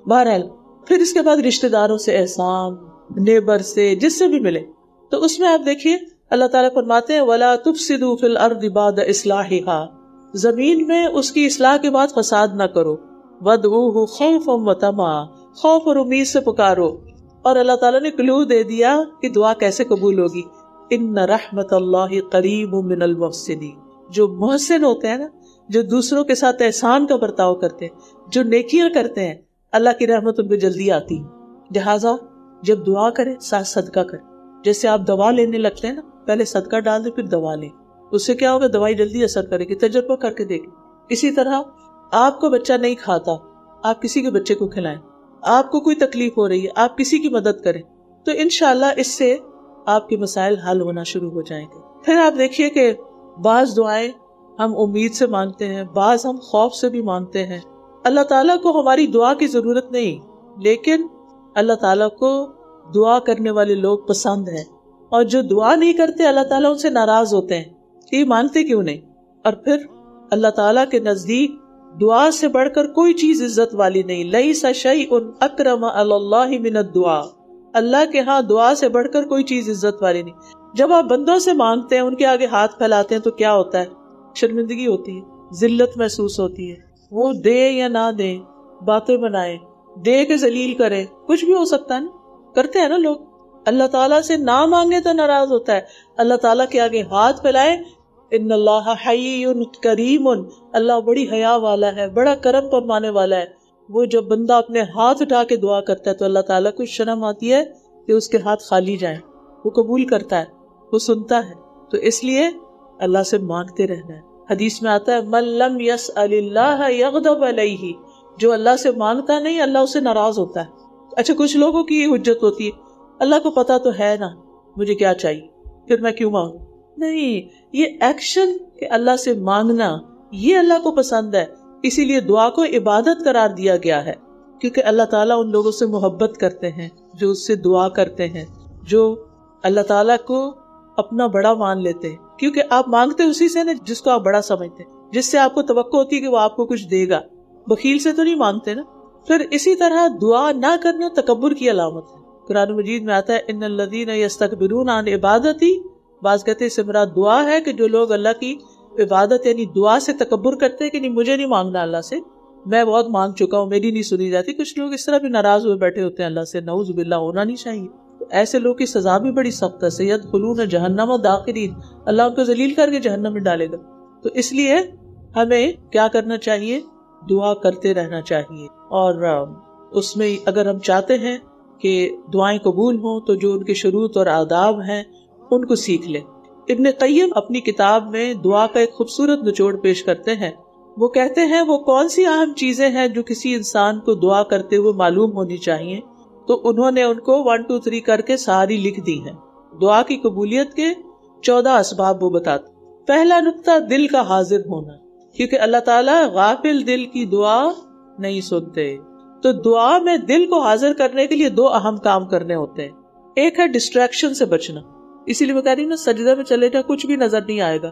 بہرحال پھر اس کے بعد رشتہ داروں سے احسان, نیبر سے, جس سے بھی ملے. تو اس میں آپ دیکھیے اللہ تعالیٰ فرماتے ہیں وَلَا تُفْسِدُوا فِي الْأَرْضِ بَعْدَ إِصْلَاحِهَا, زمین میں اس کی اصلاح کے بعد فساد نہ کرو. وَادْعُوهُ خَوْفًا وَطَمَعًا, خوف اور امید سے پکارو. اور اللہ تعالیٰ نے کلو دے دیا کہ دعا کیسے قبول ہوگی. إِنَّ رَحْمَتَ اللَّهِ قَرِيبٌ مِّنَ الْمُحْسِنِينَ, جو محسن ہوتے ہیں نا, جو دوسروں کے ساتھ احسان کا برتاؤ کرتے ہیں, جو نیکیاں کرتے ہیں, اللہ کی رحمت ان پہ جلدی آتی ہے. لہٰذا جب دعا کریں ساتھ صدقہ کریں. جیسے آپ دوا لینے لگتے ہیں نا, پہلے صدقہ ڈال دیں پھر دوا لیں, اس سے کیا ہوگا؟ دوائی جلدی اثر کرے گی. تجربہ کر کے دیکھیں. اسی طرح آپ کو بچہ نہیں کھاتا, آپ کسی کے بچے کو کھلائیں. آپ کو کوئی تکلیف ہو رہی ہے, آپ کسی کی مدد کریں, تو انشاءاللہ اس سے آپ کے مسائل حل ہونا شروع ہو جائیں گے. پھر آپ دیکھیے کہ بعض دعائیں ہم امید سے مانگتے ہیں, بعض ہم خوف سے بھی مانگتے ہیں. اللہ تعالیٰ کو ہماری دعا کی ضرورت نہیں, لیکن اللہ تعالیٰ کو دعا کرنے والے لوگ پسند ہیں, اور جو دعا نہیں کرتے اللہ تعالیٰ ان سے ناراض ہوتے ہیں کہ یہ مانگتے کیوں نہیں. اور پھر اللہ تعالیٰ کے نزدیک دعا سے بڑھ کر کوئی چیز عزت والی نہیں. لیس شیء اکرم علی اللہ من الدعاء, اللہ کے ہاں دعا سے بڑھ کر کوئی چیز عزت والی نہیں. جب آپ بندوں سے مانگتے ہیں, ان کے آگے ہاتھ پھیلاتے ہیں, تو کیا ہوتا ہے؟ شرمندگی ہوتی ہے, ذلت محسوس ہوتی ہے. وہ دے یا نہ دے, باتیں بنائیں, دے کے ذلیل کریں, کچھ بھی ہو سکتا ہے نا, کرتے ہیں نا لوگ. اللہ تعالیٰ سے نہ مانگے تو ناراض ہوتا ہے, اللہ تعالیٰ کے آگے ہاتھ پھیلائے. ان اللہ حی کریم, اللہ بڑی حیا والا ہے, بڑا کرم فرمانے والا ہے. وہ جب بندہ اپنے ہاتھ اٹھا کے دعا کرتا ہے تو اللہ تعالیٰ کو شرم آتی ہے کہ اس کے ہاتھ خالی جائیں. وہ قبول کرتا ہے, وہ سنتا ہے. تو اس لیے اللہ سے مانگتے رہنا ہے. حدیث میں آتا ہے من لم یسأل اللہ یغضب علیہ, جو اللہ سے مانگتا نہیں اللہ اس سے ناراض ہوتا ہے. اچھا, کچھ لوگوں کی یہ حجت ہوتی ہے, اللہ کو پتا تو ہے نا مجھے کیا چاہیے, پھر میں کیوں مانگوں. نہیں, یہ ایکشن کہ اللہ سے مانگنا یہ اللہ کو پسند ہے, اسی لیے دعا کو عبادت قرار دیا گیا ہے. کیونکہ اللہ تعالیٰ ان لوگوں سے محبت کرتے ہیں جو اس سے دعا کرتے ہیں, جو اللہ تعالیٰ کو اپنا بڑا مان لیتے ہیں. کیونکہ آپ مانگتے اسی سے نا جس کو آپ بڑا سمجھتے ہیں, جس سے آپ کو توقع ہوتی ہے کہ وہ آپ کو کچھ دے گا. بخیل سے تو نہیں مانگتے نا. پھر اسی طرح دعا نہ کرنے تکبر کی علامت ہے. قرآن مجید میں آتا ہے ان الذین یستکبرون عن عبادتی, بعض کہتے ہیں اس سے مراد دعا ہے کہ جو لوگ اللہ کی عبادت یعنی دعا سے تکبر کرتے ہیں کہ نہیں مجھے نہیں مانگنا اللہ سے, میں بہت مانگ چکا ہوں, میری نہیں سنی جاتی. کچھ لوگ اس طرح بھی ناراض ہوئے بیٹھے ہوتے ہیں اللہ سے, نعوذ باللہ, ہونا نہیں چاہیے. ایسے لوگ کی سزا بھی بڑی سخت ہے, سیدخلون جہنم داخرین, اللہ ان کو ذلیل کر کے جہنم میں ڈالے گا. تو اس لیے ہمیں کیا کرنا چاہیے؟ دعا کرتے رہنا چاہیے. اور اس میں اگر ہم چاہتے ہیں کہ دعائیں قبول ہوں تو جو ان کے شروط اور آداب ہیں ان کو سیکھ لیں. ابن قیم اپنی کتاب میں دعا کا ایک خوبصورت نچوڑ پیش کرتے ہیں. وہ کہتے ہیں وہ کون سی اہم چیزیں ہیں جو کسی انسان کو دعا کرتے ہوئے معلوم ہونی چاہیے, تو انہوں نے ان کو 1 2 3 کر کے ساری لکھ دی ہیں. دعا کی قبولیت کے 14 اسباب وہ بتاتے. پہلا نقطہ دل کا حاضر ہونا, کیونکہ اللہ تعالیٰ غافل دل کی دعا نہیں سنتے. تو دعا میں دل کو حاضر کرنے کے لیے 2 اہم کام کرنے ہوتے ہیں. ایک ہے ڈسٹریکشن سے بچنا. اسی لیے میں کہہ رہی ہوں نا، سجدہ میں چلے جا کچھ بھی نظر نہیں آئے گا.